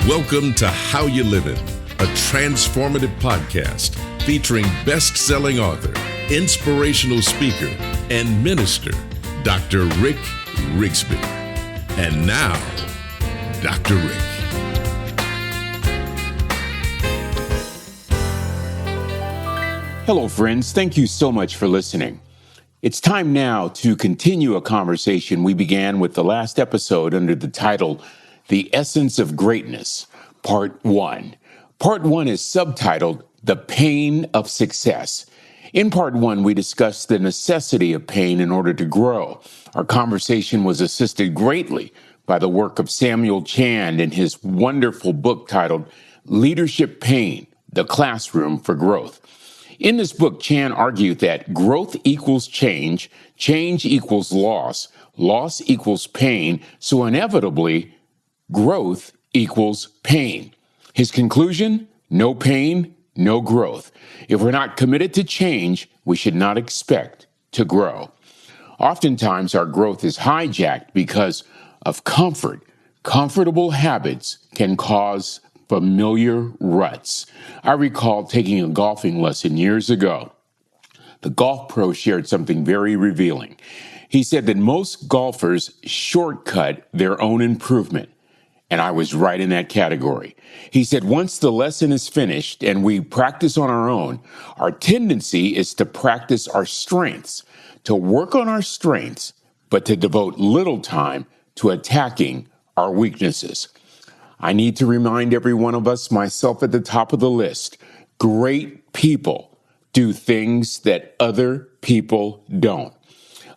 Welcome to How You Livin', a transformative podcast featuring best-selling author, inspirational speaker, and minister, Dr. Rick Rigsby. And now, Dr. Rick. Hello, friends. Thank you so much for listening. It's time now to continue a conversation we began with the last episode under the title, The Essence of Greatness, Part 1. Part 1 is subtitled, The Pain of Success. In Part 1, we discussed the necessity of pain in order to grow. Our conversation was assisted greatly by the work of Samuel Chand in his wonderful book titled, Leadership Pain, The Classroom for Growth. In this book, Chand argued that growth equals change, change equals loss, loss equals pain, so inevitably, growth equals pain. His conclusion? No pain, no growth. If we're not committed to change, we should not expect to grow. Oftentimes, our growth is hijacked because of comfort. Comfortable habits can cause familiar ruts. I recall taking a golfing lesson years ago. The golf pro shared something very revealing. He said that most golfers shortcut their own improvement. And I was right in that category. He said, once the lesson is finished and we practice on our own, our tendency is to practice our strengths, to work on our strengths, but to devote little time to attacking our weaknesses. I need to remind every one of us, myself at the top of the list, great people do things that other people don't.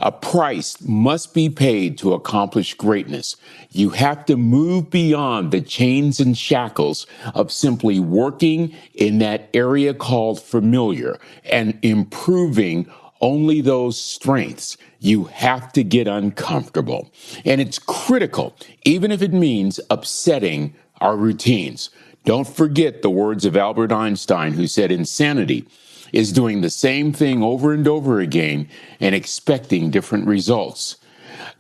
A price must be paid to accomplish greatness. You have to move beyond the chains and shackles of simply working in that area called familiar and improving only those strengths. You have to get uncomfortable. And it's critical, even if it means upsetting our routines. Don't forget the words of Albert Einstein, who said insanity is doing the same thing over and over again and expecting different results.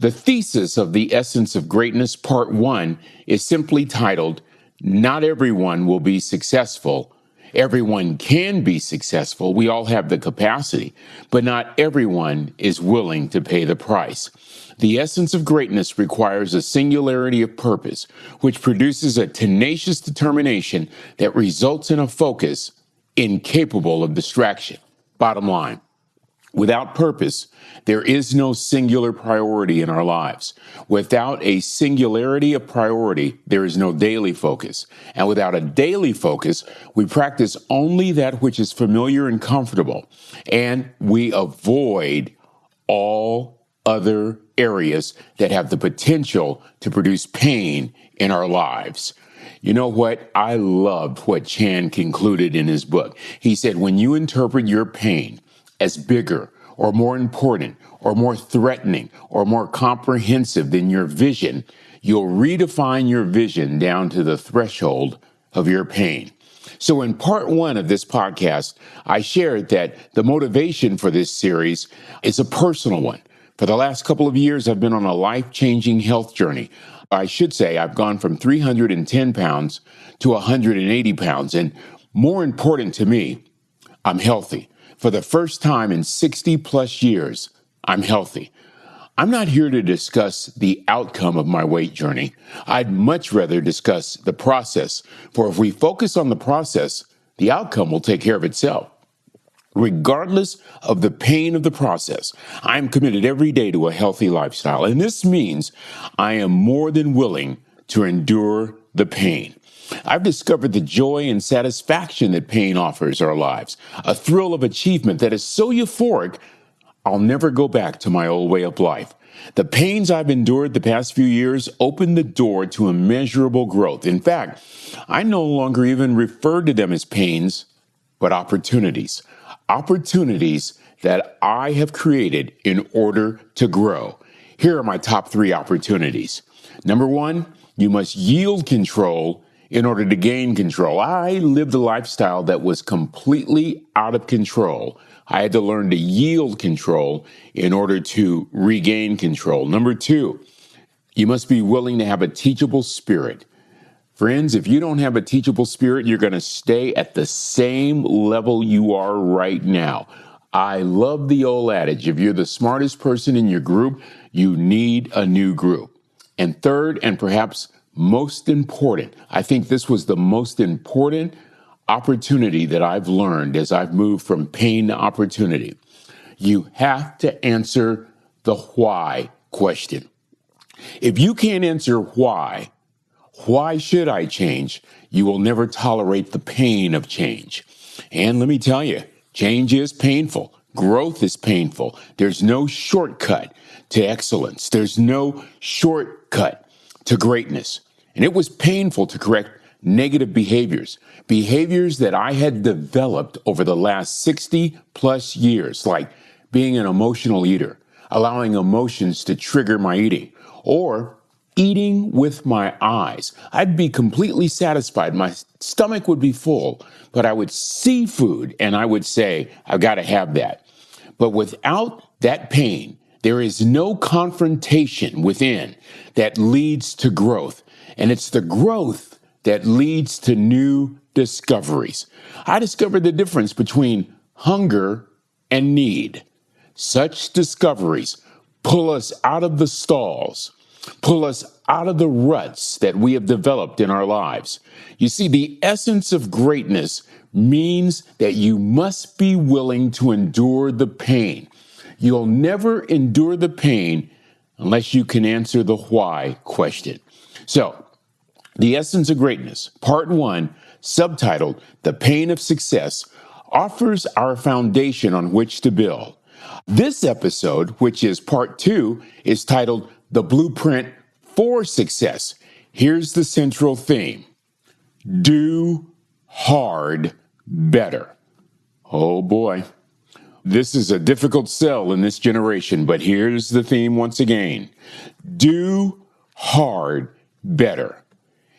The thesis of The Essence of Greatness, Part 1, is simply titled, Not Everyone Will Be Successful. Everyone can be successful. We all have the capacity, but not everyone is willing to pay the price. The essence of greatness requires a singularity of purpose, which produces a tenacious determination that results in a focus incapable of distraction. Bottom line, without purpose, there is no singular priority in our lives. Without a singularity of priority, there is no daily focus. And without a daily focus, we practice only that which is familiar and comfortable. And we avoid all other areas that have the potential to produce pain in our lives. You know what? I loved what Chand concluded in his book. He said, when you interpret your pain as bigger or more important or more threatening or more comprehensive than your vision, you'll redefine your vision down to the threshold of your pain. So in Part 1 of this podcast, I shared that the motivation for this series is a personal one. For the last couple of years, I've been on a life-changing health journey. I should say I've gone from 310 pounds to 180 pounds. And more important to me, I'm healthy. For the first time in 60 plus years, I'm healthy. I'm not here to discuss the outcome of my weight journey. I'd much rather discuss the process. For if we focus on the process, the outcome will take care of itself. Regardless of the pain of the process, I am committed every day to a healthy lifestyle. And this means I am more than willing to endure the pain. I've discovered the joy and satisfaction that pain offers our lives, a thrill of achievement that is so euphoric, I'll never go back to my old way of life. The pains I've endured the past few years opened the door to immeasurable growth. In fact, I no longer even refer to them as pains, but opportunities. Opportunities that I have created in order to grow. Here are my top 3 opportunities. Number 1, you must yield control in order to gain control. I lived a lifestyle that was completely out of control. I had to learn to yield control in order to regain control. Number 2, you must be willing to have a teachable spirit. Friends, if you don't have a teachable spirit, you're going to stay at the same level you are right now. I love the old adage, if you're the smartest person in your group, you need a new group. And third, and perhaps most important, I think this was the most important opportunity that I've learned as I've moved from pain to opportunity. You have to answer the why question. If you can't answer why should I change? You will never tolerate the pain of change. And let me tell you, change is painful. Growth is painful. There's no shortcut to excellence. There's no shortcut to greatness. And it was painful to correct negative behaviors that I had developed over the last 60 plus years, like being an emotional eater, allowing emotions to trigger my eating, or eating with my eyes. I'd be completely satisfied. My stomach would be full, but I would see food and I would say, I've got to have that. But without that pain, there is no confrontation within that leads to growth. And it's the growth that leads to new discoveries. I discovered the difference between hunger and need. Such discoveries pull us out of the stalls, pull us out of the ruts that we have developed in our lives. You see, the essence of greatness means that you must be willing to endure the pain. You'll never endure the pain unless you can answer the why question. So, the essence of greatness, part 1, subtitled The Pain of Success, offers our foundation on which to build. This episode, which is part 2, is titled The Blueprint for Success. Here's the central theme. Do hard better. Oh boy. This is a difficult sell in this generation, but here's the theme once again. Do hard better.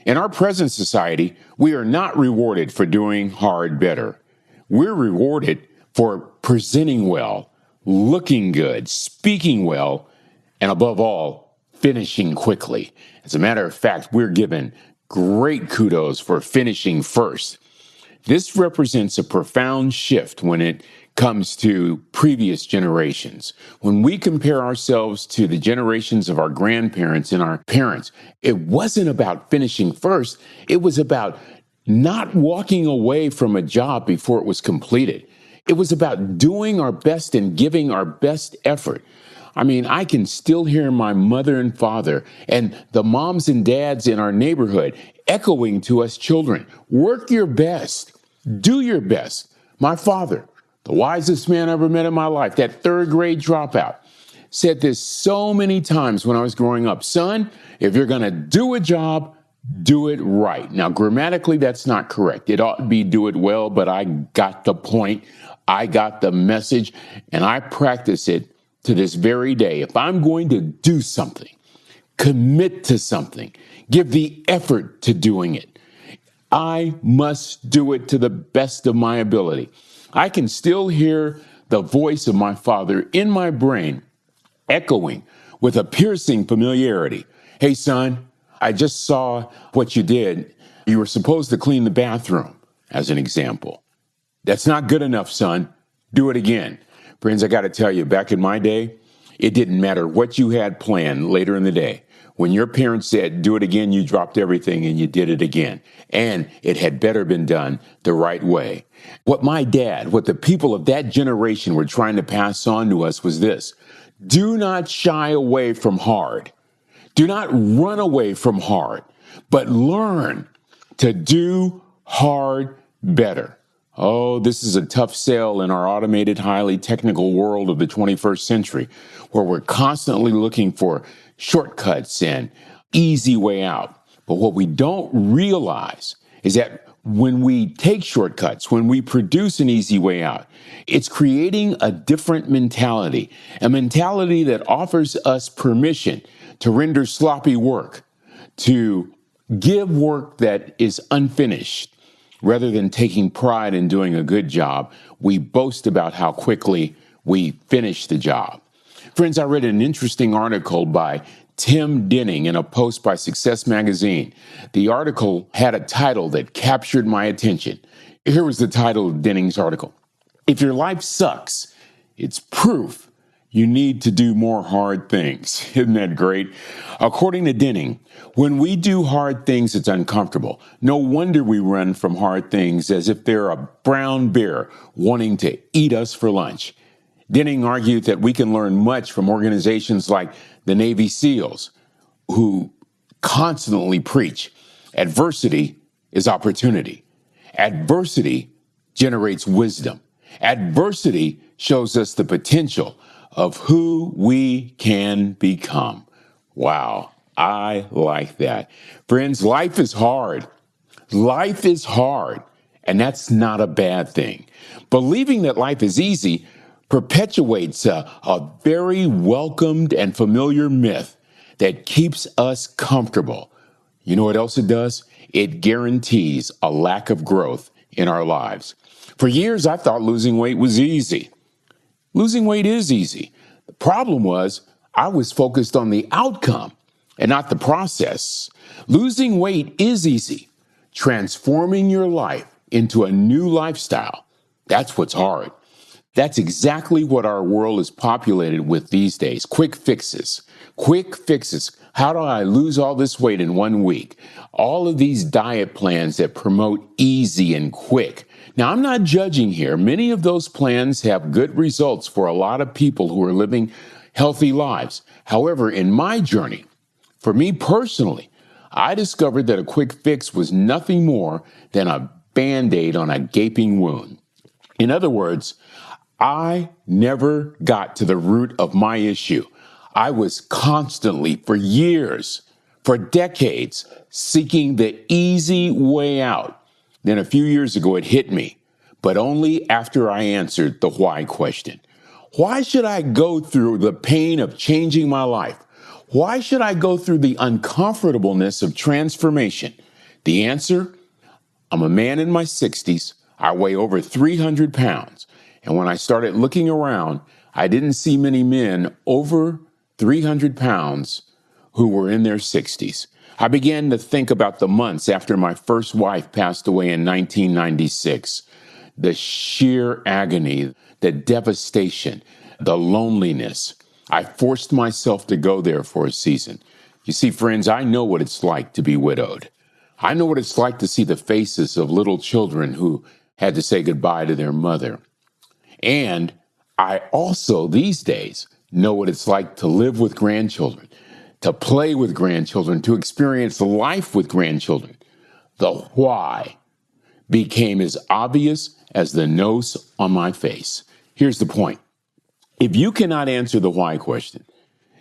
In our present society, we are not rewarded for doing hard better. We're rewarded for presenting well, looking good, speaking well, and above all, finishing quickly. As a matter of fact, we're given great kudos for finishing first. This represents a profound shift when it comes to previous generations. When we compare ourselves to the generations of our grandparents and our parents, it wasn't about finishing first. It was about not walking away from a job before it was completed. It was about doing our best and giving our best effort. I mean, I can still hear my mother and father and the moms and dads in our neighborhood echoing to us children, work your best, do your best. My father, the wisest man I ever met in my life, that third grade dropout, said this so many times when I was growing up. Son, if you're going to do a job, do it right. Now, grammatically, that's not correct. It ought to be do it well, but I got the point. I got the message, and I practice it to this very day. If I'm going to do something, commit to something, give the effort to doing it, I must do it to the best of my ability. I can still hear the voice of my father in my brain echoing with a piercing familiarity. Hey, son, I just saw what you did. You were supposed to clean the bathroom, as an example. That's not good enough, son. Do it again. Friends, I got to tell you, back in my day, it didn't matter what you had planned later in the day. When your parents said, do it again, you dropped everything and you did it again. And it had better been done the right way. What the people of that generation were trying to pass on to us was this. Do not shy away from hard. Do not run away from hard, but learn to do hard better. Oh, this is a tough sell in our automated, highly technical world of the 21st century, where we're constantly looking for shortcuts and easy way out. But what we don't realize is that when we take shortcuts, when we produce an easy way out, it's creating a different mentality, a mentality that offers us permission to render sloppy work, to give work that is unfinished. Rather than taking pride in doing a good job, we boast about how quickly we finish the job. Friends, I read an interesting article by Tim Denning in a post by Success Magazine. The article had a title that captured my attention. Here was the title of Denning's article. If your life sucks, it's proof you need to do more hard things. Isn't that great? According to Denning, when we do hard things, it's uncomfortable. No wonder we run from hard things as if they're a brown bear wanting to eat us for lunch. Denning argued that we can learn much from organizations like the Navy SEALs, who constantly preach adversity is opportunity. Adversity generates wisdom. Adversity shows us the potential of who we can become. Wow, I like that. Friends, life is hard. Life is hard, and that's not a bad thing. Believing that life is easy perpetuates a very welcomed and familiar myth that keeps us comfortable. You know what else it does? It guarantees a lack of growth in our lives. For years, I thought losing weight was easy. Losing weight is easy. The problem was I was focused on the outcome and not the process. Losing weight is easy. Transforming your life into a new lifestyle, that's what's hard. That's exactly what our world is populated with these days. Quick fixes. Quick fixes. How do I lose all this weight in 1 week? All of these diet plans that promote easy and quick. Now, I'm not judging here. Many of those plans have good results for a lot of people who are living healthy lives. However, in my journey, for me personally, I discovered that a quick fix was nothing more than a Band-Aid on a gaping wound. In other words, I never got to the root of my issue. I was constantly, for years, for decades, seeking the easy way out. Then a few years ago, it hit me, but only after I answered the why question. Why should I go through the pain of changing my life? Why should I go through the uncomfortableness of transformation? The answer? I'm a man in my 60s. I weigh over 300 pounds. And when I started looking around, I didn't see many men over 300 pounds who were in their 60s. I began to think about the months after my first wife passed away in 1996. The sheer agony, the devastation, the loneliness. I forced myself to go there for a season. You see, friends, I know what it's like to be widowed. I know what it's like to see the faces of little children who had to say goodbye to their mother. And I also, these days, know what it's like to live with grandchildren, to play with grandchildren, to experience life with grandchildren. The why became as obvious as the nose on my face. Here's the point. If you cannot answer the why question,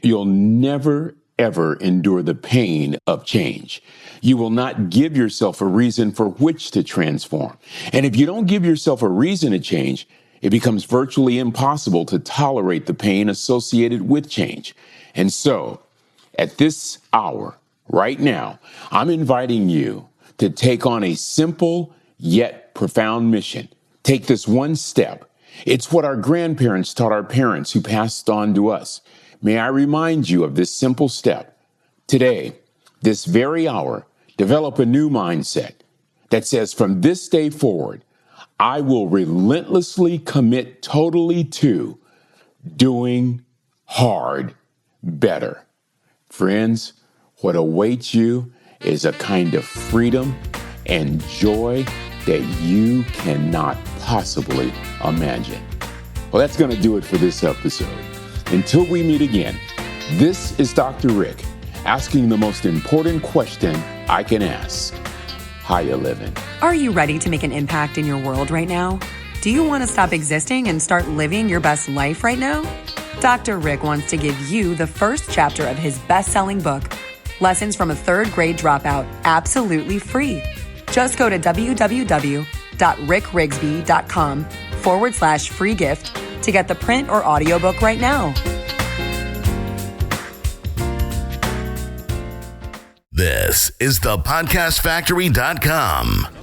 you'll never, ever endure the pain of change. You will not give yourself a reason for which to transform. And if you don't give yourself a reason to change, it becomes virtually impossible to tolerate the pain associated with change. And so, at this hour, right now, I'm inviting you to take on a simple yet profound mission. Take this one step. It's what our grandparents taught our parents who passed on to us. May I remind you of this simple step. Today, this very hour, develop a new mindset that says from this day forward, I will relentlessly commit totally to doing hard better. Friends, what awaits you is a kind of freedom and joy that you cannot possibly imagine. Well, that's going to do it for this episode. Until we meet again, this is Dr. Rick asking the most important question I can ask. How you living? Are you ready to make an impact in your world right now? Do you want to stop existing and start living your best life right now? Dr. Rick wants to give you the first chapter of his best-selling book, Lessons from a Third Grade Dropout, absolutely free. Just go to www.rickrigsby.com/free gift to get the print or audiobook right now. This is thepodcastfactory.com.